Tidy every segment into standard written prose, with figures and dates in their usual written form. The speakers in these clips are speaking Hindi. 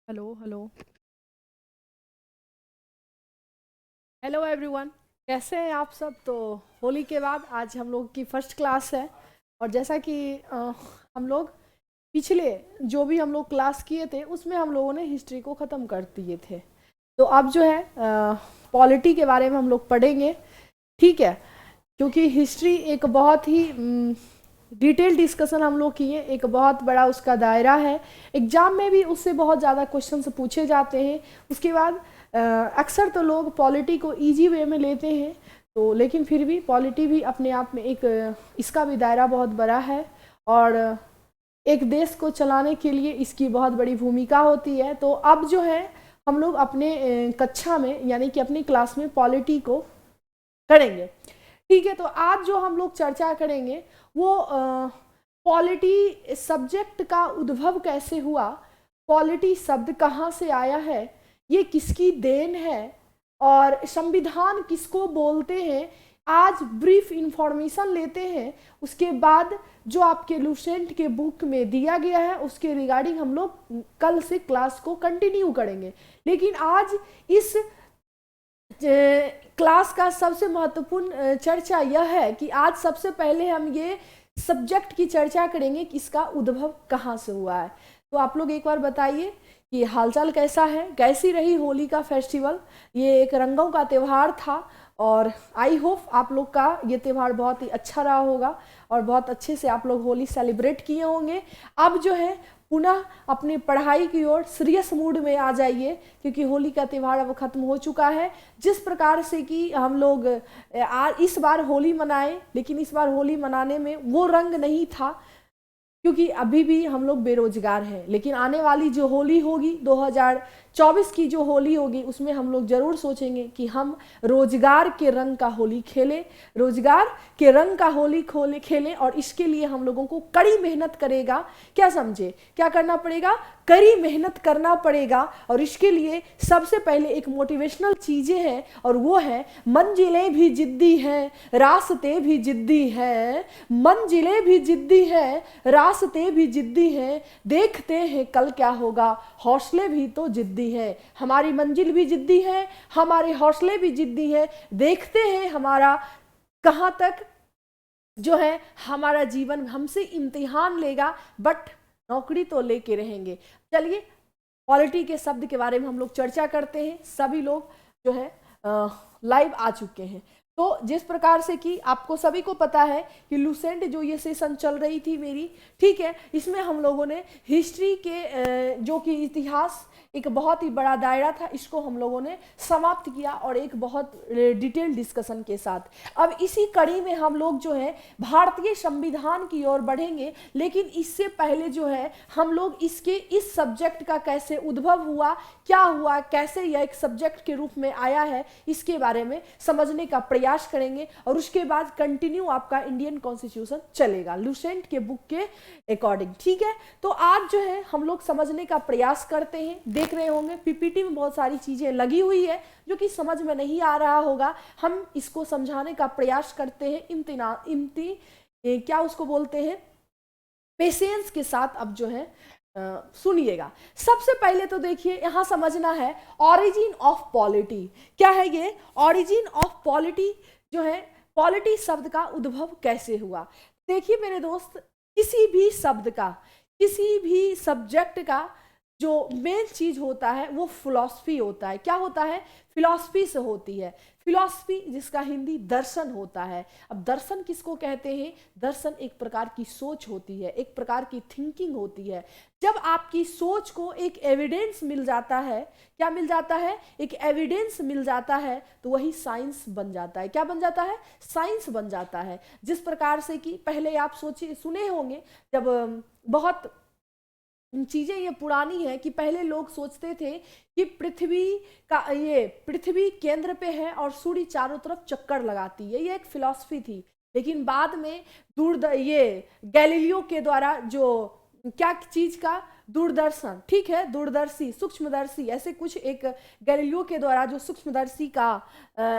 Hello hello hello everyone. कैसे हैं आप सब? तो होली के बाद आज हम लोग की फर्स्ट क्लास है। और जैसा कि हम लोग पिछले जो भी हम लोग क्लास किए थे उसमें हम लोगों ने हिस्ट्री को ख़त्म कर दिए थे। तो अब जो है पॉलिटी के बारे में हम लोग पढ़ेंगे। ठीक है, क्योंकि हिस्ट्री एक बहुत ही डिटेल डिस्कशन हम लोग किए, एक बहुत बड़ा उसका दायरा है। एग्जाम में भी उससे बहुत ज़्यादा क्वेश्चंस पूछे जाते हैं। उसके बाद अक्सर तो लोग पॉलिटी को इजी वे में लेते हैं, तो लेकिन फिर भी पॉलिटी भी अपने आप में एक इसका भी दायरा बहुत बड़ा है। और एक देश को चलाने के लिए इसकी बहुत बड़ी भूमिका होती है। तो अब जो है हम लोग अपने कक्षा में यानी कि अपनी क्लास में पॉलिटी को करेंगे। ठीक है, तो आज जो हम लोग चर्चा करेंगे वो पॉलिटी सब्जेक्ट का उद्भव कैसे हुआ, पॉलिटी शब्द कहाँ से आया है, ये किसकी देन है, और संविधान किसको बोलते हैं। आज ब्रीफ इंफॉर्मेशन लेते हैं, उसके बाद जो आपके लूसेंट के बुक में दिया गया है उसके रिगार्डिंग हम लोग कल से क्लास को कंटिन्यू करेंगे। लेकिन आज इस क्लास का सबसे महत्वपूर्ण चर्चा यह है कि आज सबसे पहले हम ये सब्जेक्ट की चर्चा करेंगे कि इसका उद्भव कहाँ से हुआ है। तो आप लोग एक बार बताइए कि हालचाल कैसा है, कैसी रही होली का फेस्टिवल। ये एक रंगों का त्यौहार था और आई होप आप लोग का ये त्यौहार बहुत ही अच्छा रहा होगा और बहुत अच्छे से आप लोग होली सेलिब्रेट किए होंगे। अब जो है पुनः अपनी पढ़ाई की ओर सीरियस मूड में आ जाइए, क्योंकि होली का त्यौहार अब खत्म हो चुका है। जिस प्रकार से कि हम लोग इस बार होली मनाए, लेकिन इस बार होली मनाने में वो रंग नहीं था, क्योंकि अभी भी हम लोग बेरोजगार हैं। लेकिन आने वाली जो होली होगी 2024 की जो होली होगी उसमें हम लोग जरूर सोचेंगे कि हम रोजगार के रंग का होली खेलें, रोजगार के रंग का होली खेलें। और इसके लिए हम लोगों को कड़ी मेहनत करेगा, क्या समझे, क्या करना पड़ेगा, कड़ी मेहनत करना पड़ेगा। और इसके लिए सबसे पहले एक मोटिवेशनल चीजें हैं और वो है मंजिलें भी जिद्दी हैं, रास्ते भी जिद्दी हैं, मंजिलें भी जिद्दी हैं, रास्ते भी जिद्दी हैं, देखते हैं कल क्या होगा, हौसले भी तो जिद्दी हैं। हमारी मंजिल भी जिद्दी है, हमारे हौसले भी जिद्दी हैं, देखते हैं हमारा कहाँ तक जो है हमारा जीवन हमसे इम्तिहान लेगा, बट नौकरी तो लेके रहेंगे। चलिए पॉलिटी के शब्द के बारे में हम लोग चर्चा करते हैं। सभी लोग जो है लाइव आ चुके हैं। तो जिस प्रकार से कि आपको सभी को पता है कि लूसेंट जो ये सेशन चल रही थी मेरी, ठीक है, इसमें हम लोगों ने हिस्ट्री के जो कि इतिहास एक बहुत ही बड़ा दायरा था, इसको हम लोगों ने समाप्त किया और एक बहुत डिटेल डिस्कशन के साथ। अब इसी कड़ी में हम लोग जो है भारतीय संविधान की ओर बढ़ेंगे। लेकिन इससे पहले जो है हम लोग इसके इस सब्जेक्ट का कैसे उद्भव हुआ, क्या हुआ, कैसे यह एक सब्जेक्ट के रूप में आया है, इसके बारे में समझने का प्रयास करेंगे। और उसके बाद कंटिन्यू आपका इंडियन कॉन्स्टिट्यूशन चलेगा लूसेंट के बुक के अकॉर्डिंग। ठीक है, तो आज जो है हम लोग समझने का प्रयास करते हैं। देख रहे होंगे पीपीटी में बहुत सारी चीजें लगी हुई है जो कि समझ में नहीं आ रहा होगा, हम इसको समझाने का प्रयास करते हैं क्या उसको बोलते हैं, पेशेंस के साथ। अब जो है सुनिएगा। सबसे पहले तो देखिए यहां समझना है ऑरिजिन ऑफ पॉलिटी क्या है। ये ऑरिजिन ऑफ पॉलिटी जो है, पॉलिटी शब्द का उद्भव कैसे हुआ। देखिए मेरे दोस्त, किसी भी शब्द का, किसी भी सब्जेक्ट का जो मेन चीज होता है वो फिलॉसफी होता है। क्या होता है, फिलॉसफी से होती है। फिलॉसफी जिसका हिंदी दर्शन होता है। अब दर्शन किसको कहते हैं, दर्शन एक प्रकार की सोच होती है, एक प्रकार की थिंकिंग होती है। जब आपकी सोच को एक एविडेंस मिल जाता है, क्या मिल जाता है, एक एविडेंस मिल जाता है, तो वही साइंस बन जाता है। क्या बन जाता है, साइंस बन जाता है। जिस प्रकार से कि पहले आप सोचिए, सुने होंगे जब बहुत चीजें ये पुरानी है कि पहले लोग सोचते थे कि पृथ्वी केंद्र पे है और सूर्य चारों तरफ चक्कर लगाती है, ये एक फिलॉसफी थी। लेकिन बाद में ये गैलीलियो के द्वारा जो क्या चीज का दूरदर्शन, ठीक है, दूरदर्शी, सूक्ष्मदर्शी, ऐसे कुछ एक गैलीलियो के द्वारा जो सूक्ष्मदर्शी का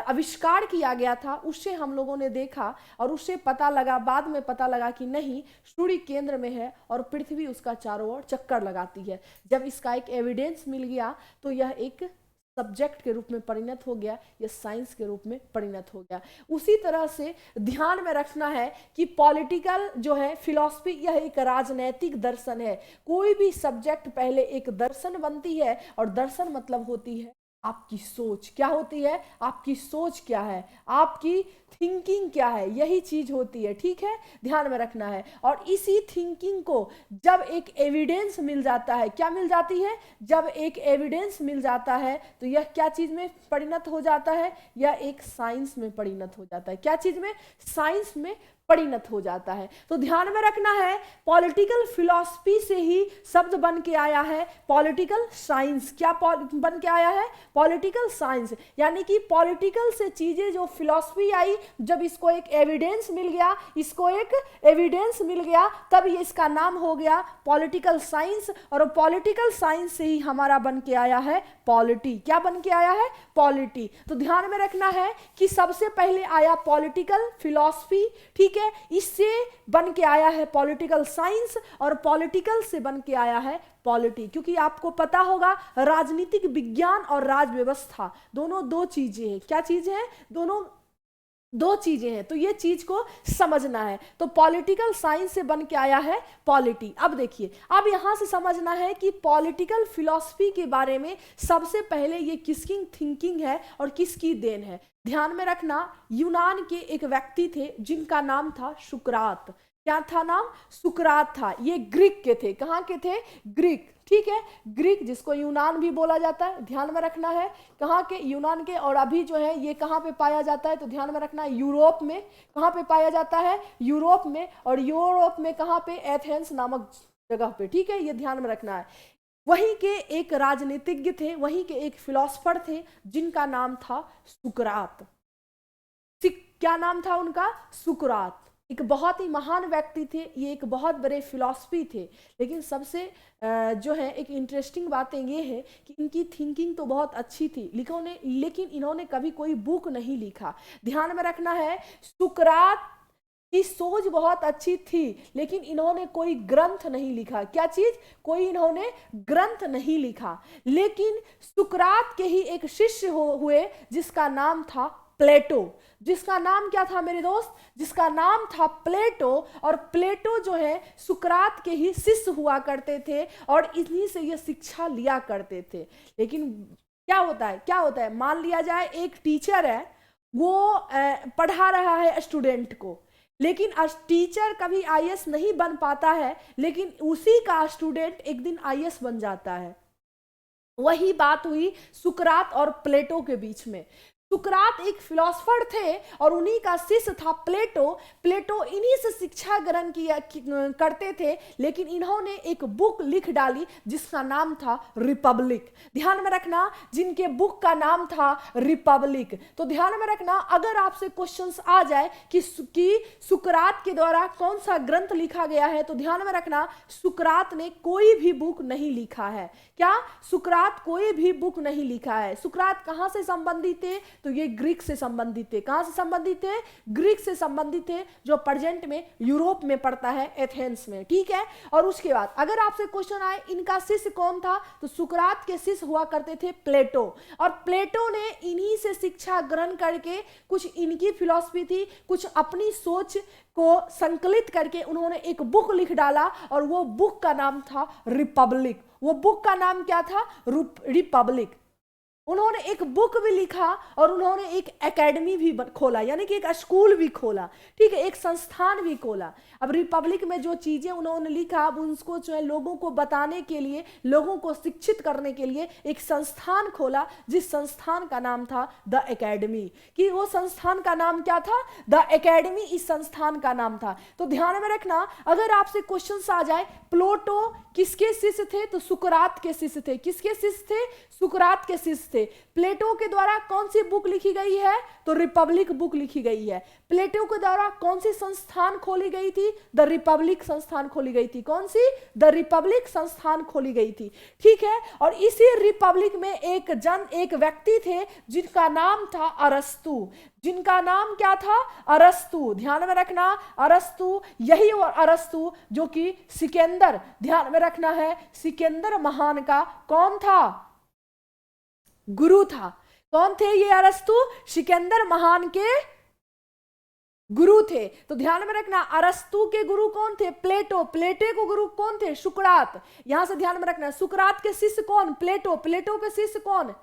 आविष्कार किया गया था, उससे हम लोगों ने देखा और उससे पता लगा, बाद में पता लगा कि नहीं, सूर्य केंद्र में है और पृथ्वी उसका चारों ओर चक्कर लगाती है। जब इसका एक एविडेंस मिल गया तो यह एक सब्जेक्ट के रूप में परिणत हो गया, यह साइंस के रूप में परिणत हो गया। उसी तरह से ध्यान में रखना है कि पॉलिटिकल जो है फिलॉसफी, यह एक राजनैतिक दर्शन है। कोई भी सब्जेक्ट पहले एक दर्शन बनती है और दर्शन मतलब होती है आपकी सोच। क्या होती है? आपकी सोच क्या है, आपकी थिंकिंग क्या है, यही चीज होती है, ठीक है, ध्यान में रखना है। और इसी थिंकिंग को जब एक एविडेंस मिल जाता है, क्या मिल जाती है? जब एक एविडेंस मिल जाता है तो यह क्या चीज में परिणत हो जाता है? यह एक साइंस में परिणत हो जाता है। क्या चीज में? साइंस में परिणत हो जाता है। तो ध्यान में रखना है, पॉलिटिकल फिलॉसफी से ही शब्द बन के आया है पॉलिटिकल साइंस। क्या बन के आया है? Political science. यानी कि पॉलिटिकल से चीजें जो फिलॉसफी आई, जब इसको एक एविडेंस मिल गया, इसको एक एविडेंस मिल गया, तब ये इसका नाम हो गया पॉलिटिकल साइंस। और पॉलिटिकल साइंस से ही हमारा बन के आया है पॉलिटी। क्या बन के आया है? पॉलिटी। तो ध्यान में रखना है कि सबसे पहले आया पॉलिटिकल फिलॉसफी, ठीक है, इससे बन के आया है पॉलिटिकल साइंस और पॉलिटिकल से बन के आया है पॉलिटी। क्योंकि आपको पता होगा राजनीतिक विज्ञान और राज व्यवस्था दोनों दो चीजें हैं। क्या चीजें हैं? दोनों दो चीजें हैं, तो ये चीज को समझना है। तो पॉलिटिकल साइंस से बन के आया है पॉलिटी। अब देखिए, अब यहां से समझना है कि पॉलिटिकल फिलॉसफी के बारे में सबसे पहले ये किसकी थिंकिंग है और किसकी देन है। ध्यान में रखना, यूनान के एक व्यक्ति थे जिनका नाम था सुकरात। क्या था नाम? सुकरात था। ये ग्रीक के थे। कहाँ के थे? ग्रीक, ठीक है, ग्रीक, जिसको यूनान भी बोला जाता है। ध्यान में रखना है कहाँ के? यूनान के। और अभी जो है ये कहाँ पे पाया जाता है? तो ध्यान में रखना है यूरोप में। कहाँ पे पाया जाता है? यूरोप में। और यूरोप में कहाँ पे? एथेंस नामक जगह पे, ठीक है, ये ध्यान में रखना है। वहीं के एक राजनीतिज्ञ थे, वहीं के एक फिलोसफर थे जिनका नाम था सुकरात। क्या नाम था उनका? सुकरात। एक बहुत ही महान व्यक्ति थे, ये एक बहुत बड़े फिलॉसफी थे। लेकिन सबसे जो है एक इंटरेस्टिंग बातें ये है कि इनकी थिंकिंग तो बहुत अच्छी थी, लेकिन इन्होंने कभी कोई बुक नहीं लिखा। ध्यान में रखना है, सुकरात की सोच बहुत अच्छी थी, लेकिन इन्होंने कोई ग्रंथ नहीं लिखा। क्या चीज? कोई इन्होंने ग्रंथ नहीं लिखा। लेकिन सुकरात के ही एक शिष्य हुए जिसका नाम था प्लेटो। जिसका नाम क्या था मेरे दोस्त? जिसका नाम था प्लेटो। और प्लेटो जो है सुकरात के ही शिष्य हुआ करते थे और इन्हीं से ये शिक्षा लिया करते थे। लेकिन क्या होता है, क्या होता है, मान लिया जाए एक टीचर है, वो पढ़ा रहा है स्टूडेंट को, लेकिन टीचर कभी आईएएस नहीं बन पाता है, लेकिन उसी का स्टूडेंट एक दिन आईएएस बन जाता है। वही बात हुई सुकरात और प्लेटो के बीच में। सुकरात एक फिलोसफर थे और उन्हीं का शिष्य था प्लेटो। प्लेटो इन्हीं से शिक्षा ग्रहण करते थे, लेकिन इन्होंने एक बुक लिख डाली जिसका नाम था रिपब्लिक। ध्यान में रखना, जिनके बुक का नाम था रिपब्लिक। तो ध्यान में रखना, अगर आपसे क्वेश्चंस आ जाए कि सुकरात के द्वारा कौन सा ग्रंथ लिखा गया है, तो ध्यान में रखना सुकरात ने कोई भी बुक नहीं लिखा है। क्या? सुकरात कोई भी बुक नहीं लिखा है। सुकरात कहां से संबंधित थे? तो ये ग्रीक से संबंधित थे। कहां से संबंधित थे? ग्रीक से संबंधित थे, जो प्रेजेंट में यूरोप में पड़ता है, एथेंस में, ठीक है। और उसके बाद अगर आपसे क्वेश्चन आए इनका शिष्य कौन था, तो सुकरात के शिष्य हुआ करते थे प्लेटो। और प्लेटो ने इन्हीं से शिक्षा ग्रहण करके, कुछ इनकी फिलॉसफी थी, कुछ अपनी सोच को संकलित करके उन्होंने एक बुक लिख डाला और वो बुक का नाम था रिपब्लिक। वो बुक का नाम क्या था? रिपब्लिक। उन्होंने एक बुक भी लिखा और उन्होंने एक एकेडमी भी खोला, यानी कि एक स्कूल भी खोला, ठीक है, एक संस्थान भी खोला। अब रिपब्लिक में जो चीजें उन्होंने लिखा, अब उनको जो है लोगों को बताने के लिए, लोगों को शिक्षित करने के लिए एक संस्थान खोला, जिस संस्थान का नाम था द एकेडमी। कि वो संस्थान का नाम क्या था? द एकेडमी इस संस्थान का नाम था। तो ध्यान में रखना, अगर आपसे क्वेश्चन आ जाए प्लेटो किसके शिष्य थे, तो सुकरात के शिष्य थे। किसके शिष्य थे? सुकरात के शिष्य थे। थे। प्लेटो के द्वारा कौन सी बुक लिखी गई है? तो रिपब्लिक बुक लिखी गई है। प्लेटो के द्वारा कौन सी संस्थान खोली गई थी? द रिपब्लिक संस्थान खोली गई थी। कौन सी? द रिपब्लिक संस्थान खोली गई थी। ठीक है, और इसी रिपब्लिक में एक व्यक्ति थे जिनका नाम था अरस्तु। जिनका नाम क्या था? अरस्तु। ध्यान में रखना, अरस्तु, यही और अरस्तु जो कि सिकंदर, ध्यान में रखना है, सिकंदर महान का कौन था? गुरु था। कौन थे ये अरस्तु? सिकंदर महान के गुरु थे। तो ध्यान में रखना, अरस्तु के गुरु कौन थे? प्लेटो। प्लेटो के गुरु कौन थे? सुकरात। यहां से ध्यान में रखना, सुकरात के शिष्य कौन? प्लेटो। प्लेटो के शिष्य कौन?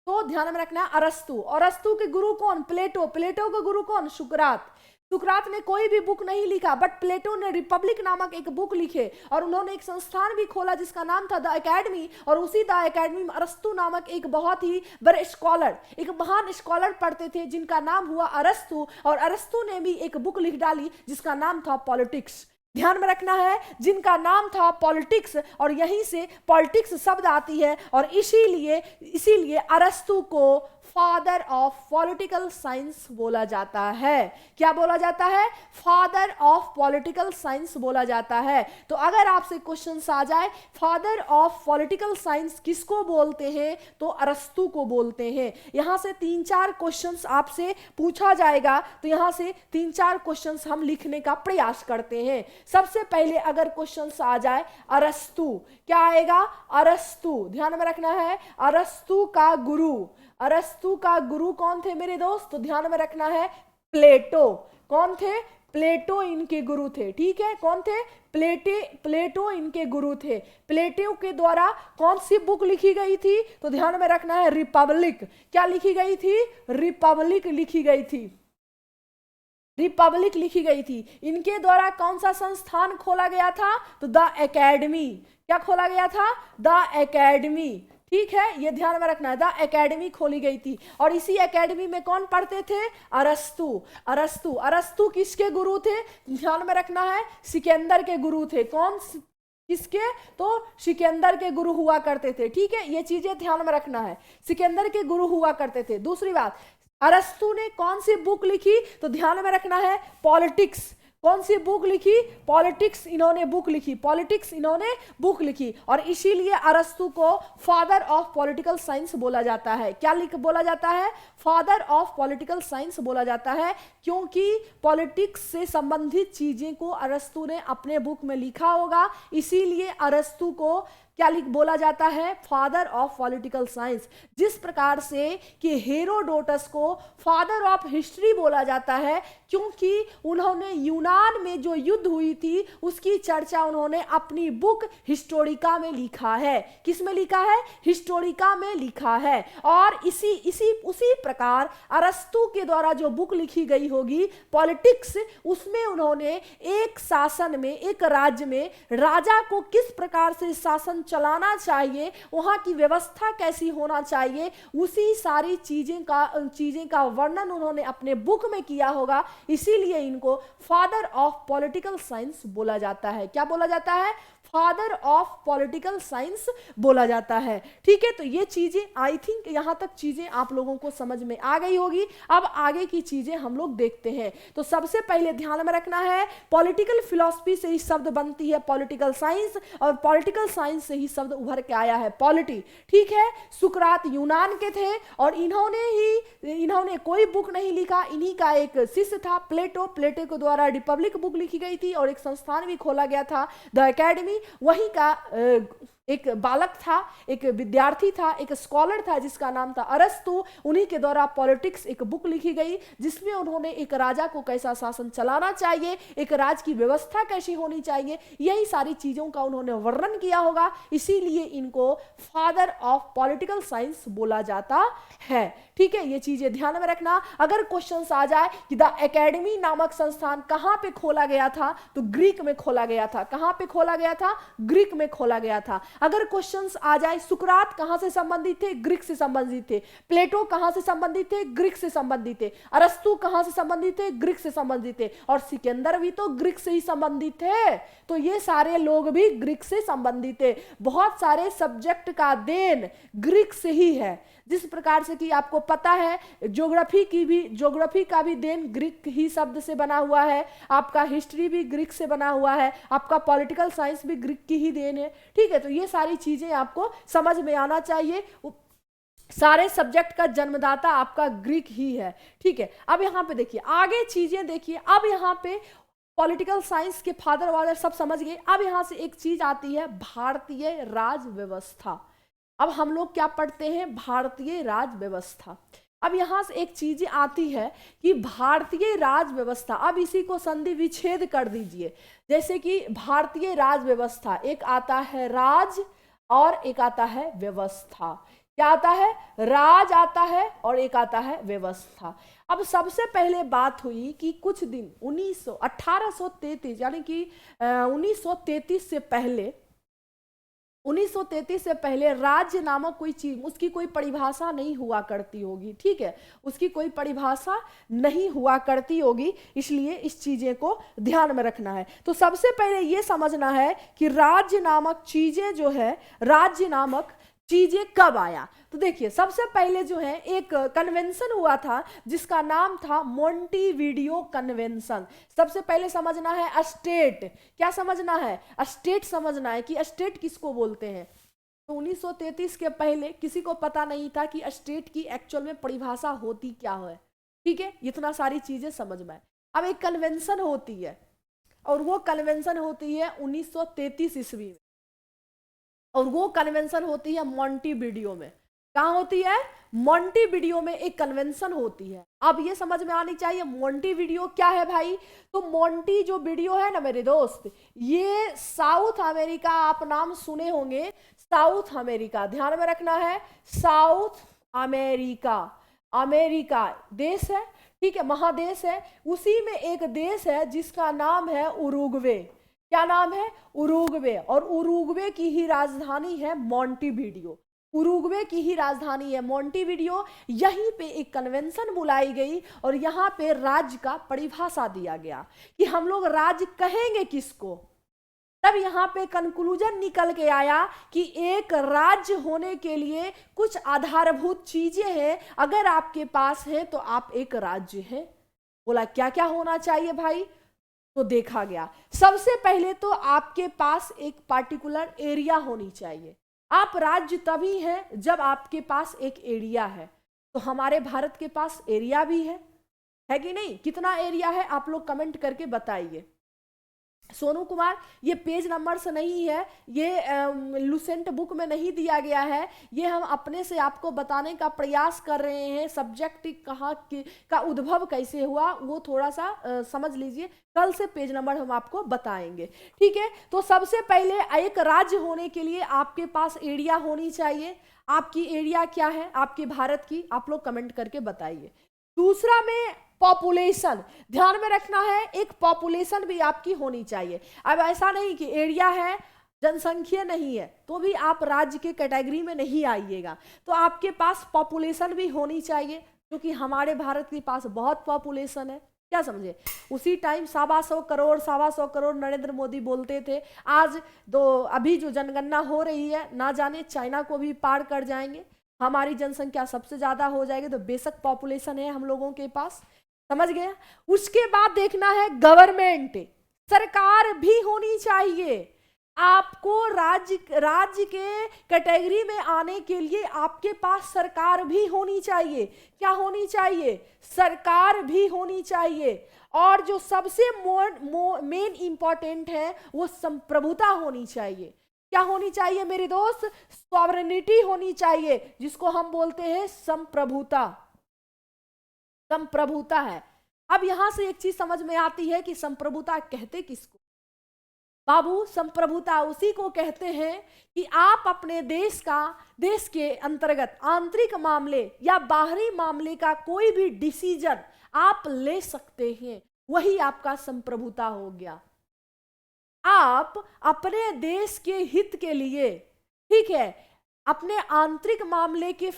तो ध्यान में रखना अरस्तु। अरस्तु के गुरु कौन? प्लेटो। प्लेटो के गुरु कौन? सुकरात। सुकरात ने कोई भी बुक नहीं लिखा, बट प्लेटो ने रिपब्लिक नामक एक बुक लिखे और उन्होंने एक संस्थान भी खोला जिसका नाम था द एकेडमी। और उसी द एकेडमी में अरस्तु नामक एक बहुत ही बड़े स्कॉलर, एक महान स्कॉलर पढ़ते थे जिनका नाम हुआ अरस्तु। और अरस्तु ने भी एक बुक लिख डाली जिसका नाम था पॉलिटिक्स। ध्यान में रखना है, जिनका नाम था पॉलिटिक्स, और यहीं से पॉलिटिक्स शब्द आती है। और इसीलिए अरस्तु को फादर ऑफ पॉलिटिकल साइंस बोला जाता है। क्या बोला जाता है? फादर ऑफ पॉलिटिकल साइंस बोला जाता है। तो अगर आपसे क्वेश्चन आ जाए फादर ऑफ पॉलिटिकल साइंस किसको बोलते हैं, तो अरस्तु को बोलते हैं। यहां से 3-4 क्वेश्चंस आपसे पूछा जाएगा, तो यहां से 3-4 क्वेश्चंस हम लिखने का प्रयास करते हैं। सबसे पहले अगर क्वेश्चन आ जाए अरस्तु, क्या आएगा? अरस्तु। ध्यान में रखना है, अरस्तु का गुरु। अरस्तु का गुरु कौन थे मेरे दोस्त? तो ध्यान में रखना है प्लेटो। कौन थे? प्लेटो इनके गुरु थे। ठीक है, कौन थे? प्लेटो इनके गुरु थे। प्लेटो के द्वारा कौन सी बुक लिखी गई थी? तो ध्यान में रखना है रिपब्लिक। क्या लिखी गई थी? रिपब्लिक लिखी गई थी। रिपब्लिक लिखी गई थी। इनके द्वारा कौन सा संस्थान खोला गया था? तो द एकेडमी। क्या खोला गया था? The academy. ठीक है, ये ध्यान में रखना है, द एकेडमी खोली गई थी। और इसी एकेडमी में कौन पढ़ते थे? अरस्तु। अरस्तु। अरस्तु किसके गुरु थे? ध्यान में रखना है, सिकंदर के गुरु थे। कौन? किसके? तो सिकंदर के गुरु हुआ करते थे। ठीक है, ये चीजें ध्यान में रखना है, सिकंदर के गुरु हुआ करते थे। दूसरी बात, अरस्तु ने कौन सी बुक लिखी? तो ध्यान में रखना है पॉलिटिक्स। कौन सी बुक लिखी? पॉलिटिक्स इन्होंने बुक लिखी। पॉलिटिक्स इन्होंने बुक लिखी, और इसीलिए अरस्तु को फादर ऑफ पॉलिटिकल साइंस बोला जाता है। क्या बोला जाता है? फादर ऑफ पॉलिटिकल साइंस बोला जाता है, क्योंकि पॉलिटिक्स से संबंधित चीजें को अरस्तु ने अपने बुक में लिखा होगा। इसीलिए अरस्तु को क्या बोला जाता है? Father of political science. जिस प्रकार से कि हेरोडोटस को फादर ऑफ हिस्ट्री बोला जाता है, क्योंकि उन्होंने यूनान में जो युद्ध हुई थी उसकी चर्चा उन्होंने अपनी बुक हिस्टोरिका में लिखा है। किस में लिखा है? हिस्टोरिका में लिखा है। और उसी प्रकार अरस्तु के द्वारा जो बुक लिखी गई होगी पॉलिटिक्स, उसमें उन्होंने एक शासन में, एक राज्य में राजा को किस प्रकार से शासन चलाना चाहिए, वहां की व्यवस्था कैसी होना चाहिए, उसी सारी चीजें का वर्णन उन्होंने अपने बुक में किया होगा। इसीलिए इनको फादर ऑफ पॉलिटिकल साइंस बोला जाता है। क्या बोला जाता है? फादर ऑफ पॉलिटिकल साइंस बोला जाता है। ठीक है, तो ये चीजें आई थिंक यहां तक चीजें आप लोगों को समझ में आ गई होगी। अब आगे की चीजें हम लोग देखते हैं। तो सबसे पहले ध्यान में रखना है, पॉलिटिकल फिलॉसफी से ही शब्द बनती है पॉलिटिकल साइंस, और पॉलिटिकल साइंस से ही शब्द उभर के आया है पॉलिटी। ठीक है, सुकरात यूनान के थे और इन्होंने कोई बुक नहीं लिखा। इन्हीं का एक शिष्य था प्लेटो। प्लेटो के द्वारा रिपब्लिक बुक लिखी गई थी और एक संस्थान भी खोला गया था द एकेडमी। वहीं का एक बालक था, एक विद्यार्थी था, एक स्कॉलर था जिसका नाम था अरस्तु। उन्हीं के द्वारा पॉलिटिक्स एक बुक लिखी गई जिसमें उन्होंने एक राजा को कैसा शासन चलाना चाहिए, एक राज की व्यवस्था कैसी होनी चाहिए, यही सारी चीजों का उन्होंने वर्णन किया होगा। इसीलिए इनको फादर ऑफ पॉलिटिकल साइंस बोला जाता है। ठीक है, ये चीजें ध्यान में रखना। अगर क्वेश्चन आ जाए कि द एकेडमी नामक संस्थान कहां पे खोला गया था, तो ग्रीक में खोला गया था। कहां पे खोला गया था? ग्रीक में खोला गया था। अगर क्वेश्चंस आ जाए सुकरात कहां से संबंधित थे? ग्रीक से संबंधित थे। प्लेटो कहां से संबंधित थे? ग्रीक से संबंधित थे। अरस्तु कहां से संबंधित थे? ग्रीक से संबंधित थे। और सिकंदर भी तो ग्रीक से ही संबंधित थे। तो ये सारे लोग भी ग्रीक से संबंधित थे। बहुत सारे सब्जेक्ट का देन ग्रीक से ही है। जिस प्रकार से कि आपको पता है ज्योग्राफी का भी देन ग्रीक ही शब्द से बना हुआ है, आपका हिस्ट्री भी ग्रीक से बना हुआ है, आपका पॉलिटिकल साइंस भी ग्रीक की ही देन है। ठीक है, तो ये सारी चीजें आपको समझ में आना चाहिए। सारे सब्जेक्ट का जन्मदाता आपका ग्रीक ही है। ठीक है, अब यहाँ पे देखिए आगे चीजें देखिए। अब यहाँ पे पॉलिटिकल साइंस के फादर वादर सब समझ गए। अब यहाँ से एक चीज आती है भारतीय राज व्यवस्था। अब हम लोग क्या पढ़ते हैं? भारतीय राज व्यवस्था। अब यहाँ से एक चीज आती है कि भारतीय राज व्यवस्था, अब इसी को संधि विच्छेद कर दीजिए। जैसे कि भारतीय राज व्यवस्था, एक आता है राज और एक आता है व्यवस्था। क्या आता है? राज आता है और एक आता है व्यवस्था। अब सबसे पहले बात हुई कि कुछ दिन 1833 यानी कि 1933 से पहले राज्य नामक कोई चीज, उसकी कोई परिभाषा नहीं हुआ करती होगी। ठीक है, उसकी कोई परिभाषा नहीं हुआ करती होगी, इसलिए इस चीजें को ध्यान में रखना है। तो सबसे पहले ये समझना है कि राज्य नामक चीजें जो है, राज्य नामक चीजें कब आया। तो देखिए सबसे पहले जो है एक कन्वेंशन हुआ था जिसका नाम था मोंटीवीडियो कन्वेंशन। सबसे पहले समझना है स्टेट। क्या समझना है? स्टेट समझना है कि स्टेट किसको बोलते हैं। तो 1933 के पहले किसी को पता नहीं था कि स्टेट की एक्चुअल में परिभाषा होती क्या है। ठीक है, इतना सारी चीजें समझ में आए। अब एक कन्वेंशन होती है और वो कन्वेंशन होती है 1933 ईस्वी में, और वो कन्वेंशन होती है मोंटीवीडियो में। कहाँ होती है? मोंटीवीडियो में एक कन्वेंशन होती है। अब ये समझ में आनी चाहिए मोंटीवीडियो क्या है भाई। तो मोंटी जो वीडियो है ना मेरे दोस्त, ये साउथ अमेरिका, आप नाम सुने होंगे साउथ अमेरिका, ध्यान में रखना है। साउथ अमेरिका, अमेरिका देश है, ठीक है, महादेश है। उसी में एक देश है जिसका नाम है उरुग्वे। क्या नाम है? उरुग्वे। और उरुग्वे की ही राजधानी है मोंटीवीडियो। उरुग्वे की ही राजधानी है मोंटीवीडियो। यहीं पे एक कन्वेंशन बुलाई गई और यहाँ पे राज्य का परिभाषा दिया गया कि हम लोग राज्य कहेंगे किसको। तब यहाँ पे कंक्लूजन निकल के आया कि एक राज्य होने के लिए कुछ आधारभूत चीजें हैं, अगर आपके पास है तो आप एक राज्य हैं। बोला क्या क्या होना चाहिए भाई? तो देखा गया सबसे पहले तो आपके पास एक पार्टिकुलर एरिया होनी चाहिए। आप राज्य तभी हैं जब आपके पास एक एरिया है। तो हमारे भारत के पास एरिया भी है कि नहीं? कितना एरिया है आप लोग कमेंट करके बताइए। सोनू कुमार, ये पेज नंबर से नहीं है, ये लुसेंट बुक में नहीं दिया गया है, ये हम अपने से आपको बताने का प्रयास कर रहे हैं। सब्जेक्ट कहाँ का उद्भव कैसे हुआ वो थोड़ा सा समझ लीजिए, कल से पेज नंबर हम आपको बताएंगे। ठीक है, तो सबसे पहले एक राज्य होने के लिए आपके पास एरिया होनी चाहिए। आपकी एरिया क्या है आपके भारत की? आप लोग कमेंट करके बताइए। दूसरा में पॉपुलेशन, ध्यान में रखना है, एक पॉपुलेशन भी आपकी होनी चाहिए। अब ऐसा नहीं कि एरिया है जनसंख्या नहीं है तो भी आप राज्य के कैटेगरी में नहीं आइएगा। तो आपके पास पॉपुलेशन भी होनी चाहिए, क्योंकि हमारे भारत के पास बहुत पॉपुलेशन है। क्या समझे? उसी टाइम 125 करोड़ नरेंद्र मोदी बोलते थे। आज अभी जो जनगणना हो रही है, ना जाने चाइना को भी पार कर जाएंगे। हमारी जनसंख्या सबसे ज्यादा हो जाएगी, तो बेशक पॉपुलेशन है हम लोगों के पास। समझ गया? उसके बाद देखना है गवर्नमेंट, सरकार भी होनी चाहिए। आपको राज्य के कैटेगरी में आने के लिए आपके पास सरकार भी होनी चाहिए। क्या होनी चाहिए? सरकार भी होनी चाहिए। और जो सबसे मेन इंपॉर्टेंट है वो संप्रभुता होनी चाहिए। क्या होनी चाहिए मेरे दोस्त? सॉवरेनिटी होनी चाहिए, जिसको हम बोलते हैं संप्रभुता। संप्रभुता है। अब यहां से एक चीज समझ में आती है कि संप्रभुता कहते किसको? बाबू, संप्रभुता उसी को कहते हैं कि आप अपने देश के अंतर्गत आंतरिक मामले या बाहरी मामले का कोई भी डिसीजन आप ले सकते हैं, वही आपका संप्रभुता हो गया। आप अपने देश के हित के लिए, ठीक है, अपने आंतरिक मामले के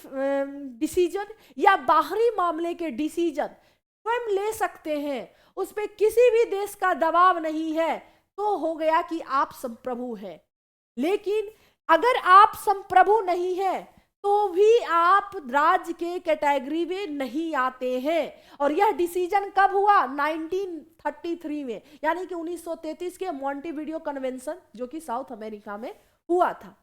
डिसीजन या बाहरी मामले के डिसीजन स्वयं ले सकते हैं, उस पर किसी भी देश का दबाव नहीं है, तो हो गया कि आप संप्रभु हैं। लेकिन अगर आप संप्रभु नहीं है तो भी आप राज्य के कैटेगरी में नहीं आते हैं। और यह डिसीजन कब हुआ? 1933 में, यानी कि 1933 के मॉन्टेविडियो कन्वेंशन, जो कि साउथ अमेरिका में हुआ था।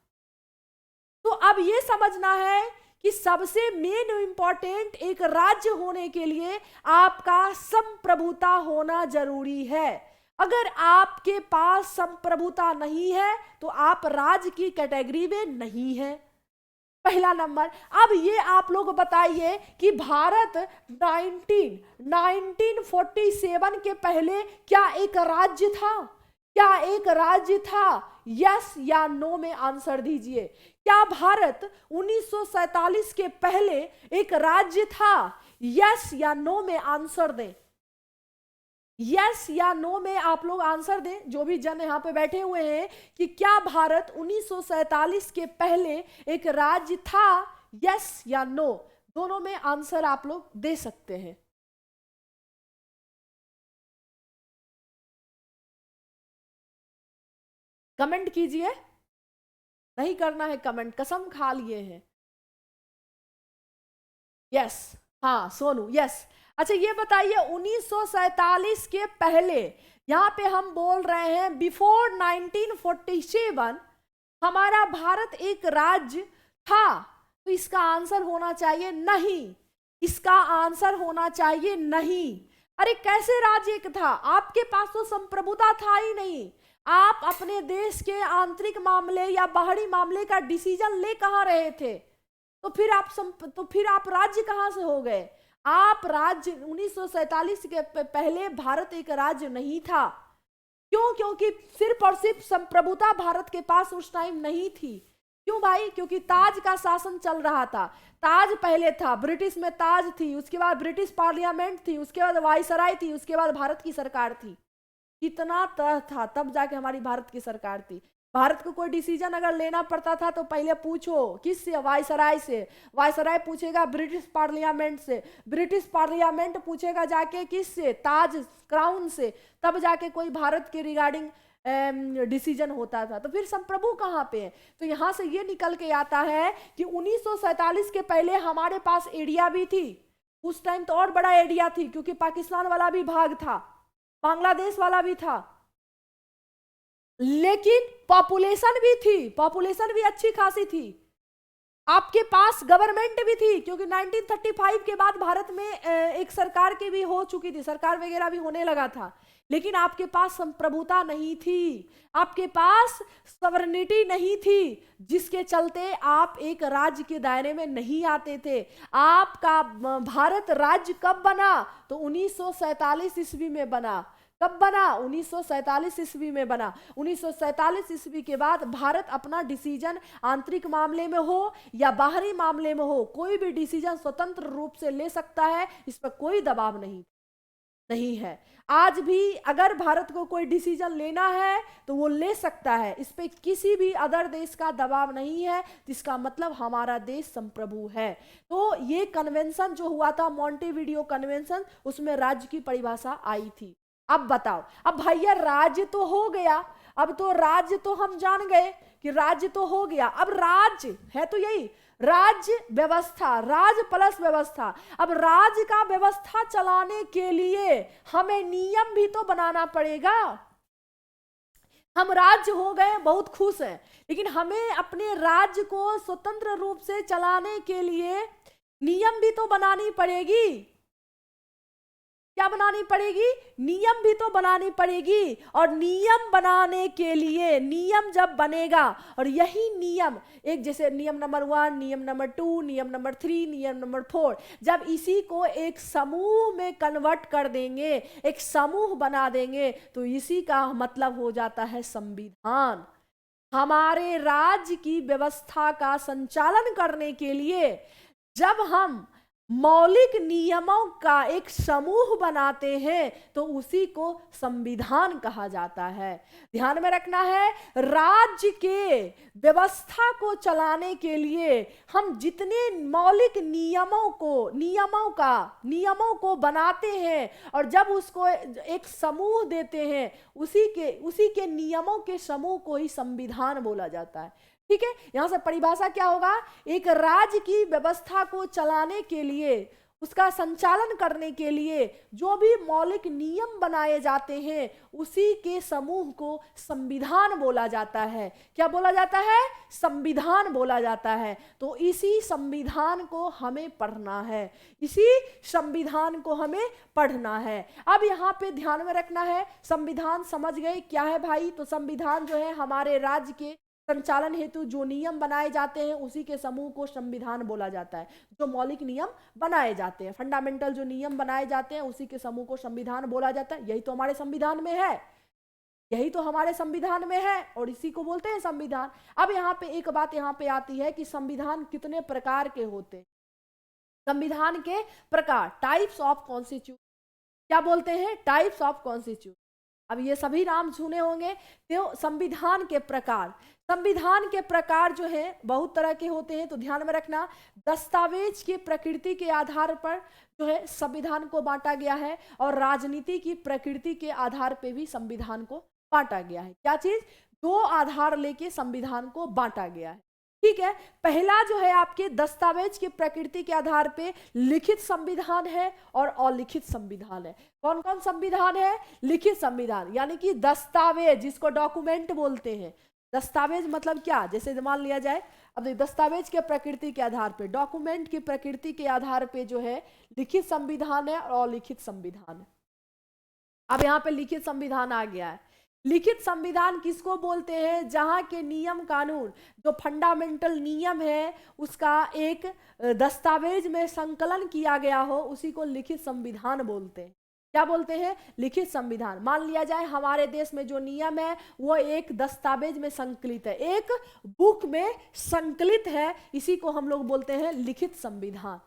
तो अब ये समझना है कि सबसे मेन इंपॉर्टेंट एक राज्य होने के लिए आपका संप्रभुता होना जरूरी है। अगर आपके पास संप्रभुता नहीं है तो आप राज्य की कैटेगरी में नहीं है, पहला नंबर। अब ये आप लोग बताइए कि भारत 1947 के पहले क्या एक राज्य था? क्या एक राज्य था? यस या नो में आंसर दीजिए। क्या भारत 1947 के पहले एक राज्य था? यस या नो में आंसर दें। यस या नो में आप लोग आंसर दें, जो भी जन यहां पे बैठे हुए हैं, कि क्या भारत 1947 के पहले एक राज्य था? यस या नो, दोनों में आंसर आप लोग दे सकते हैं। कमेंट कीजिए, नहीं करना है कमेंट, कसम खा लिए हैं। यस, हाँ सोनू, यस। अच्छा ये बताइए 1947 के पहले, यहां पे हम बोल रहे हैं बिफोर 1947 हमारा भारत एक राज्य था, तो इसका आंसर होना चाहिए नहीं। इसका आंसर होना चाहिए नहीं। अरे कैसे राज्य एक था? आपके पास तो संप्रभुता था ही नहीं। आप अपने देश के आंतरिक मामले या बाहरी मामले का डिसीजन ले कहां रहे थे? तो फिर आप राज्य कहां से हो गए? आप राज्य 1947 के पहले भारत एक राज्य नहीं था। क्यों? क्योंकि सिर्फ और सिर्फ संप्रभुता भारत के पास उस टाइम नहीं थी। क्यों भाई? क्योंकि ताज का शासन चल रहा था। ताज पहले था, ब्रिटिश में ताज थी, उसके बाद ब्रिटिश पार्लियामेंट थी, उसके बाद वायसराय थी, उसके बाद भारत की सरकार थी। कितना तरह था, तब जाके हमारी भारत की सरकार थी। भारत को कोई डिसीजन अगर लेना पड़ता था तो पहले पूछो किससे? वायसराय से। वायसराय पूछेगा ब्रिटिश पार्लियामेंट से, ब्रिटिश पार्लियामेंट पूछेगा जाके किससे? ताज क्राउन से। तब जाके कोई भारत के रिगार्डिंग डिसीजन होता था। तो फिर संप्रभु कहाँ पे है? तो यहां से ये निकल के आता है कि 1947 के पहले हमारे पास एरिया भी थी। उस टाइम तो और बड़ा एरिया थी, क्योंकि पाकिस्तान वाला भी भाग था, बांग्लादेश वाला भी था, लेकिन पॉपुलेशन भी थी, पॉपुलेशन भी अच्छी खासी थी। आपके पास गवर्नमेंट भी थी, क्योंकि 1935 के बाद भारत में एक सरकार की भी हो चुकी थी, सरकार वगैरह भी होने लगा था। लेकिन आपके पास संप्रभुता नहीं थी, आपके पास सवर्निटी नहीं थी, जिसके चलते आप एक राज्य के दायरे में नहीं आते थे। आपका भारत राज्य कब बना? तो 1947 ईस्वी में बना। कब बना? 1947 ईस्वी में बना। 1947 ईस्वी के बाद भारत अपना डिसीजन आंतरिक मामले में हो या बाहरी मामले में हो, कोई भी डिसीजन स्वतंत्र रूप से ले सकता है, इस पर कोई दबाव नहीं है। आज भी अगर भारत को कोई डिसीजन लेना है तो वो ले सकता है, इस पे किसी भी अदर देश का दबाव नहीं है। इसका मतलब हमारा देश संप्रभु है। तो ये कन्वेंशन जो हुआ था, मॉन्टेविडियो कन्वेंशन, उसमें राज्य की परिभाषा आई थी। अब बताओ, अब भैया राज्य तो हो गया, अब तो राज्य तो हम जान गए कि राज्य तो हो गया। अब राज्य है तो यही राज्य व्यवस्था, राज प्लस व्यवस्था। अब राज्य का व्यवस्था चलाने के लिए हमें नियम भी तो बनाना पड़ेगा। हम राज्य हो गए, बहुत खुश हैं, लेकिन हमें अपने राज्य को स्वतंत्र रूप से चलाने के लिए नियम भी तो बनानी पड़ेगी। क्या बनानी पड़ेगी? नियम भी तो बनानी पड़ेगी। और नियम बनाने के लिए, नियम जब बनेगा, और यही नियम एक जैसे नियम नंबर 1, नियम नंबर 2, नियम नंबर 3, नियम नंबर 4, जब इसी को एक समूह में कन्वर्ट कर देंगे, एक समूह बना देंगे, तो इसी का मतलब हो जाता है संविधान। हमारे राज्य की व्यवस्था का संचालन करने के लिए जब हम मौलिक नियमों का एक समूह बनाते हैं तो उसी को संविधान कहा जाता है। ध्यान में रखना है, राज्य के व्यवस्था को चलाने के लिए हम जितने मौलिक नियमों को बनाते हैं और जब उसको एक समूह देते हैं, उसी के नियमों के समूह को ही संविधान बोला जाता है। ठीक है, यहां से परिभाषा क्या होगा, एक राज्य की व्यवस्था को चलाने के लिए, उसका संचालन करने के लिए जो भी मौलिक नियम बनाए जाते हैं उसी के समूह को संविधान बोला जाता है। क्या बोला जाता है, संविधान बोला जाता है। तो इसी संविधान को हमें पढ़ना है, इसी संविधान को हमें पढ़ना है। अब यहाँ पे ध्यान में रखना है, संविधान समझ गए क्या है भाई, तो संविधान जो है हमारे राज्य के संचालन हेतु जो नियम बनाए जाते हैं उसी के समूह को संविधान बोला जाता है। जो मौलिक नियम बनाए जाते हैं, फंडामेंटल जो नियम बनाए जाते हैं उसी के समूह को संविधान बोला जाता है। यही तो हमारे संविधान में है, यही तो हमारे संविधान में है और इसी को बोलते हैं संविधान। अब यहाँ पे एक बात यहाँ पे आती है कि संविधान कितने प्रकार के होते हैं। संविधान के प्रकार, टाइप्स ऑफ कॉन्स्टिट्यूशन, क्या बोलते हैं, टाइप्स ऑफ कॉन्स्टिट्यूशन। अब ये सभी नाम सुने होंगे। तो संविधान के प्रकार, संविधान के प्रकार जो है बहुत तरह के होते हैं, तो ध्यान में रखना, दस्तावेज की प्रकृति के आधार पर जो है संविधान को बांटा गया है और राजनीति की प्रकृति के आधार पर भी संविधान को बांटा गया है। क्या चीज, दो आधार लेके संविधान को बांटा गया है। ठीक है, पहला जो है आपके दस्तावेज की प्रकृति के आधार पे लिखित संविधान है और अलिखित संविधान है। कौन कौन संविधान है, लिखित संविधान, यानी कि दस्तावेज जिसको डॉक्यूमेंट बोलते हैं। दस्तावेज मतलब क्या, जैसे मान लिया जाए, अब दस्तावेज के प्रकृति के आधार पे, डॉक्यूमेंट की प्रकृति के आधार पे जो है लिखित संविधान है और अलिखित संविधान है। अब यहाँ पे लिखित संविधान आ गया है। लिखित संविधान किसको बोलते हैं, जहां के नियम कानून, जो फंडामेंटल नियम है उसका एक दस्तावेज में संकलन किया गया हो, उसी को लिखित संविधान बोलते हैं। क्या बोलते हैं, लिखित संविधान। मान लिया जाए हमारे देश में जो नियम है वो एक दस्तावेज में संकलित है, एक बुक में संकलित है, इसी को हम लोग बोलते हैं लिखित संविधान।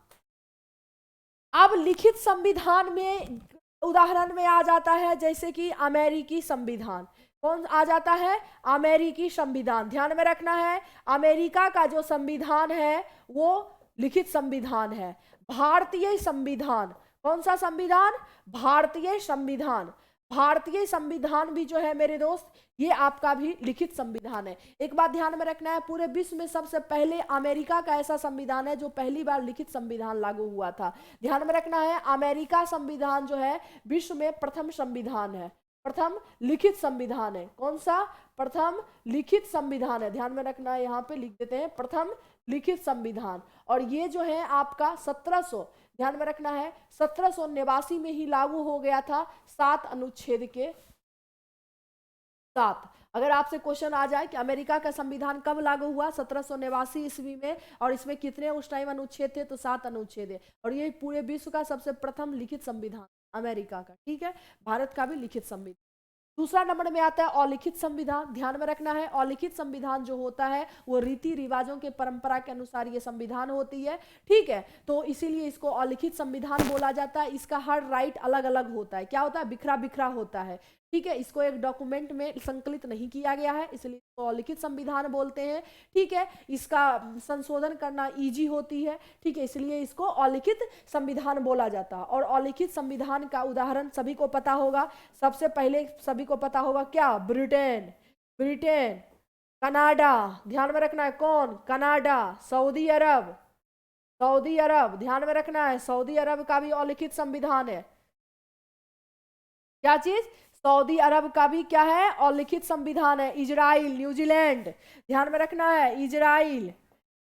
अब लिखित संविधान में उदाहरण में आ जाता है जैसे कि अमेरिकी संविधान। कौन आ जाता है, अमेरिकी संविधान। ध्यान में रखना है, अमेरिका का जो संविधान है वो लिखित संविधान है। भारतीय संविधान, कौन सा संविधान, भारतीय संविधान। भारतीय संविधान भी जो है मेरे दोस्त ये आपका भी लिखित संविधान है। एक बात ध्यान में रखना है, पूरे विश्व में सबसे पहले अमेरिका का ऐसा संविधान है जो पहली बार लिखित संविधान लागू हुआ था। ध्यान में रखना है, अमेरिका संविधान जो है विश्व में प्रथम संविधान है, प्रथम लिखित संविधान है। कौन सा, प्रथम लिखित संविधान है। ध्यान में रखना है, यहाँ पे लिख देते हैं प्रथम लिखित संविधान। और ये जो है आपका 1700, ध्यान में रखना है 1789 में ही लागू हो गया था, 7 अनुच्छेद के साथ। अगर आपसे क्वेश्चन आ जाए कि अमेरिका का संविधान कब लागू हुआ, 1789 ईस्वी में, और इसमें कितने उस टाइम अनुच्छेद थे, तो 7 अनुच्छेद है। और ये पूरे विश्व का सबसे प्रथम लिखित संविधान अमेरिका का। ठीक है, भारत का भी लिखित संविधान। दूसरा नंबर में आता है अलिखित संविधान। ध्यान में रखना है, अलिखित संविधान जो होता है वो रीति रिवाजों के परंपरा के अनुसार ये संविधान होती है। ठीक है, तो इसीलिए इसको अलिखित संविधान बोला जाता है। इसका हर राइट अलग अलग होता है। क्या होता है, बिखरा बिखरा होता है। ठीक है, इसको एक डॉक्यूमेंट में संकलित नहीं किया गया है, इसलिए इसको अलिखित संविधान बोलते हैं। ठीक है, इसका संशोधन करना इजी होती है। ठीक है, इसलिए इसको अलिखित संविधान बोला जाता है। और अलिखित संविधान का उदाहरण सभी को पता होगा, सबसे पहले सभी को पता होगा क्या, ब्रिटेन, ब्रिटेन, कनाडा। ध्यान में रखना है, कौन, कनाडा, सऊदी अरब, सऊदी अरब। ध्यान में रखना है, सऊदी अरब का भी अलिखित संविधान है। क्या चीज, सऊदी अरब का भी क्या है, अलिखित संविधान है। इजराइल, न्यूजीलैंड, ध्यान में रखना है, इजराइल,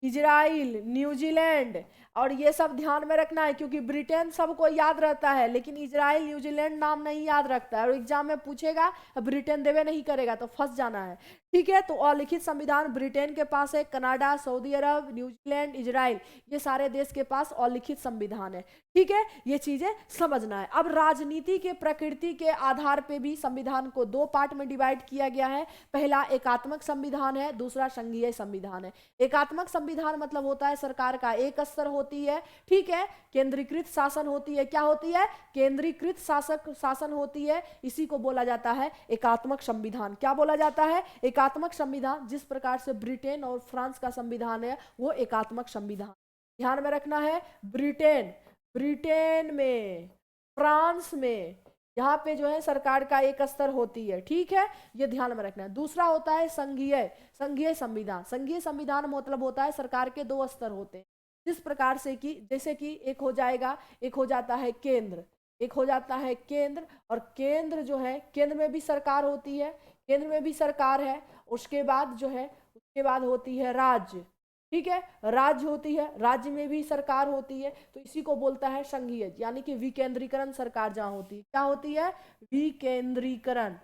इजराइल, न्यूजीलैंड। और ये सब ध्यान में रखना है क्योंकि ब्रिटेन सबको याद रहता है लेकिन इजराइल न्यूजीलैंड नाम नहीं याद रखता है, और एग्जाम में पूछेगा ब्रिटेन देवे नहीं करेगा तो फंस जाना है। ठीक है, तो अलिखित संविधान ब्रिटेन के पास है, कनाडा, सऊदी अरब, न्यूजीलैंड, इजराइल, ये सारे देश के पास अलिखित संविधान है। ठीक है, ये चीजें समझना है। अब राजनीति के प्रकृति के आधार पे भी संविधान को दो पार्ट में डिवाइड किया गया है। पहला एकात्मक संविधान है, दूसरा संघीय संविधान है। एकात्मक संविधान मतलब होता है सरकार का एक स्तर होती है। ठीक है, केंद्रीकृत शासन होती है। क्या होती है, केंद्रीकृत शासन होती है, इसी को बोला जाता है एकात्मक संविधान। क्या बोला जाता है, एकात्मक संविधान। जिस प्रकार से ब्रिटेन और फ्रांस का संविधान है वो एकात्मक संविधान। ध्यान में रखना है, ब्रिटेन, ब्रिटेन में, फ्रांस में यहाँ पे जो है सरकार का एक स्तर होती है, ठीक है, ये ध्यान में रखना है। दूसरा होता है संघीय संघीय संविधान। संघीय संविधान मतलब होता है सरकार के दो स्तर होते हैं, जिस प्रकार से कि जैसे कि एक हो जाएगा, एक हो जाता है केंद्र, एक हो जाता है केंद्र, और केंद्र जो है, केंद्र में भी सरकार होती है, केंद्र में भी सरकार है। उसके बाद जो है, उसके बाद होती है राज्य, ठीक है, राज्य होती है, राज्य में भी सरकार होती है, तो इसी को बोलता है संघीय, यानी कि विकेंद्रीकरण सरकार जहां होती है। क्या होती है? विकेंद्रीकरण।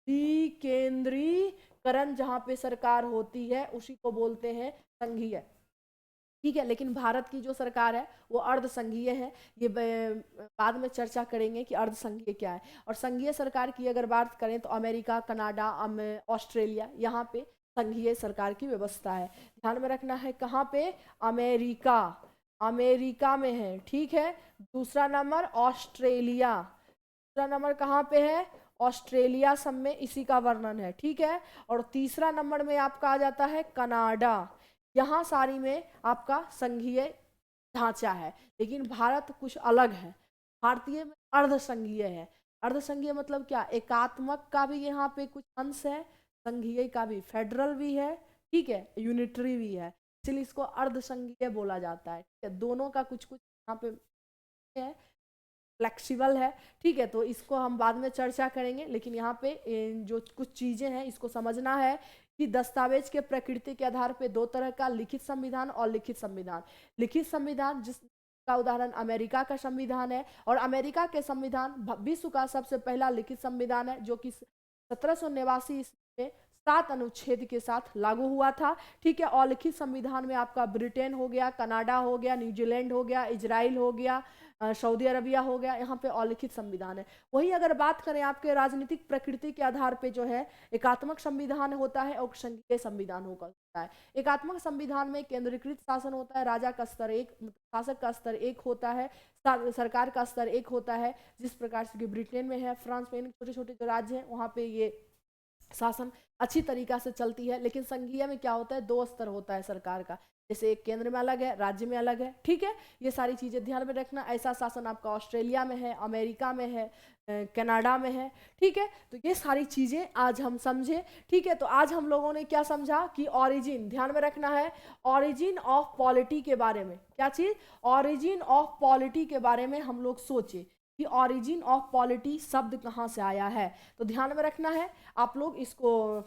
विकेंद्रीकरण जहां पे सरकार होती है उसी को बोलते हैं संघीय, ठीक है। लेकिन भारत की जो सरकार है वो अर्ध संघीय है। ये बाद में चर्चा करेंगे कि अर्ध संघीय क्या है। और संघीय सरकार की अगर बात करें तो अमेरिका, कनाडा, ऑस्ट्रेलिया, यहाँ पे संघीय सरकार की व्यवस्था है। ध्यान में रखना है, कहाँ पे? अमेरिका, अमेरिका में है, ठीक है। दूसरा नंबर ऑस्ट्रेलिया, दूसरा नंबर कहाँ पे है? ऑस्ट्रेलिया, सब में इसी का वर्णन है, ठीक है। और तीसरा नंबर में आपका आ जाता है कनाडा। यहाँ सारी में आपका संघीय ढांचा है, लेकिन भारत कुछ अलग है। भारतीय में अर्ध संघीय है। अर्ध संघीय मतलब क्या? एकात्मक का भी यहाँ पे कुछ अंश है, संघीय का भी, फेडरल भी है, ठीक है, यूनिटरी भी है, इसलिए इसको अर्ध संघीय बोला जाता है, ठीक है। दोनों का कुछ कुछ यहाँ पे है, फ्लेक्सिबल है, ठीक है। तो इसको हम बाद में चर्चा करेंगे, लेकिन यहाँ पे जो कुछ चीजें हैं इसको समझना है कि दस्तावेज के प्रकृति के आधार पे दो तरह का, लिखित संविधान और लिखित संविधान। लिखित संविधान जिसका उदाहरण अमेरिका का संविधान है, और अमेरिका के संविधान विश्व का सबसे पहला लिखित संविधान है, जो कि 1789 ईस्वी में 7 अनुच्छेद के साथ लागू हुआ था, ठीक है। और लिखित संविधान में आपका ब्रिटेन हो गया, कनाडा हो गया, न्यूजीलैंड हो गया, इजराइल हो गया, सऊदी अरबिया हो गया, यहाँ पे अलिखित संविधान है। वही अगर बात करें आपके राजनीतिक प्रकृति के आधार पे जो है एकात्मक संविधान होता है और संघीय संविधान होता है। एकात्मक संविधान में केंद्रीकृत शासन होता है, राजा का स्तर एक, शासक का स्तर एक होता है, सरकार का स्तर एक होता है, जिस प्रकार से ब्रिटेन में है, फ्रांस में, छोटे छोटे जो राज्य हैं वहाँ पे ये शासन अच्छी तरीका से चलती है। लेकिन संघीय में क्या होता है? दो स्तर होता है सरकार का, जैसे एक केंद्र में अलग है, राज्य में अलग है, ठीक है। ये सारी चीजें ध्यान में रखना। ऐसा शासन आपका ऑस्ट्रेलिया में है, अमेरिका में है, कनाडा में है, ठीक है। तो ये सारी चीजें आज हम समझे, ठीक है। तो आज हम लोगों ने क्या समझा कि ऑरिजिन, ध्यान में रखना है, ऑरिजिन ऑफ पॉलिटी के बारे में। क्या चीज? ऑरिजिन ऑफ पॉलिटी के बारे में हम लोग सोचे कि ऑरिजिन ऑफ पॉलिटी शब्द कहाँ से आया है। तो ध्यान में रखना है, आप लोग इसको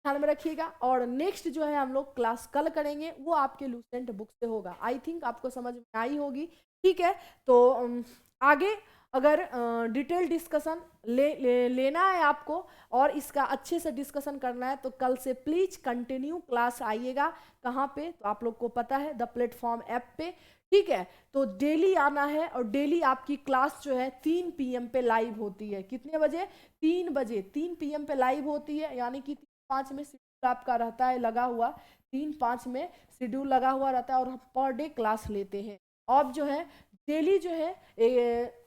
ध्यान में रखिएगा। और नेक्स्ट जो है हम लोग क्लास कल करेंगे, वो आपके लूसेंट बुक से होगा। आई थिंक आपको समझ में आई होगी, ठीक है। तो आगे अगर डिटेल डिस्कशन लेना है आपको और इसका अच्छे से डिस्कशन करना है तो कल से प्लीज कंटिन्यू क्लास आइएगा। कहाँ पे? तो आप लोग को पता है, द प्लेटफॉर्म ऐप पे, ठीक है। तो डेली आना है, और डेली आपकी क्लास जो है 3 PM पे लाइव होती है। कितने बजे? 3 बजे, 3 PM पे लाइव होती है, यानी कि 3-5 में शेड्यूल आपका रहता है लगा हुआ, 3-5 में शेड्यूल लगा हुआ रहता है, और हम पर डे क्लास लेते हैं। अब जो है डेली जो है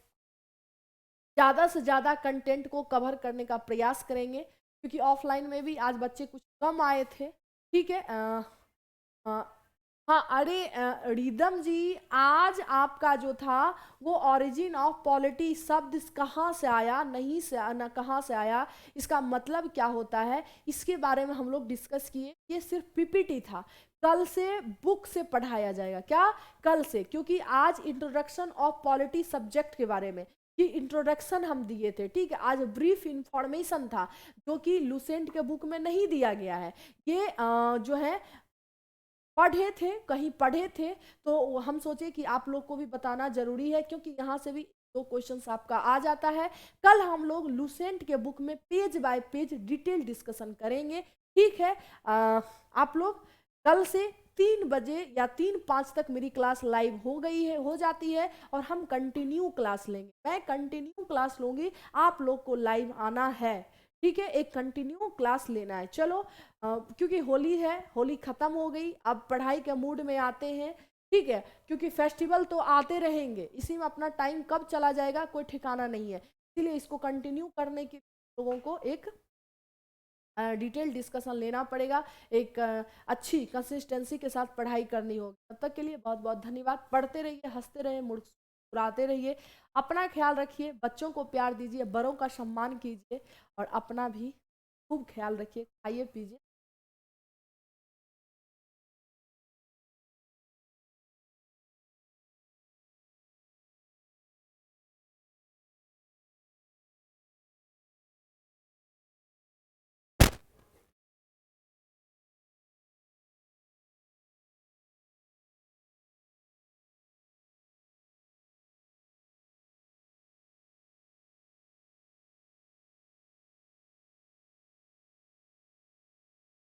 ज़्यादा से ज़्यादा कंटेंट को कवर करने का प्रयास करेंगे, क्योंकि ऑफलाइन में भी आज बच्चे कुछ कम आए थे, ठीक है। हाँ, अरे रिदम जी, आज आपका जो था वो ऑरिजिन ऑफ पॉलिटी शब्द कहाँ से आया, नहीं से ना कहाँ से आया, इसका मतलब क्या होता है, इसके बारे में हम लोग डिस्कस किए। ये सिर्फ PPT था, कल से बुक से पढ़ाया जाएगा। क्या? कल से, क्योंकि आज इंट्रोडक्शन ऑफ पॉलिटी सब्जेक्ट के बारे में कि इंट्रोडक्शन हम दिए थे, ठीक है। आज ब्रीफ इंफॉर्मेशन था, जो कि लूसेंट के बुक में नहीं दिया गया है। ये जो है पढ़े थे, कहीं पढ़े थे, तो हम सोचे कि आप लोग को भी बताना जरूरी है, क्योंकि यहाँ से भी 2 क्वेश्चंस आपका आ जाता है। कल हम लोग लूसेंट के बुक में page bye page detail discussion करेंगे, ठीक है। आप लोग कल से 3 बजे या 3-5 तक मेरी क्लास लाइव हो गई है, हो जाती है, और हम कंटिन्यू क्लास लेंगे। मैं कंटिन्यू क्लास लूंगी, आप लोग को लाइव आना है, ठीक है। एक कंटिन्यू क्लास लेना है। चलो, क्योंकि होली है, होली खत्म हो गई, अब पढ़ाई के मूड में आते हैं, ठीक है। क्योंकि फेस्टिवल तो आते रहेंगे, इसी में अपना टाइम कब चला जाएगा कोई ठिकाना नहीं है, इसीलिए इसको कंटिन्यू करने के लोगों को एक डिटेल डिस्कशन लेना पड़ेगा, एक अच्छी कंसिस्टेंसी के साथ पढ़ाई करनी होगी। तब तक के लिए बहुत बहुत धन्यवाद। पढ़ते रहिए, हंसते रहिए, मुस्कुराते रहिए, अपना ख्याल रखिए, बच्चों को प्यार दीजिए, बड़ों का सम्मान कीजिए और अपना भी खूब ख्याल रखिए, खाइए पीजिए।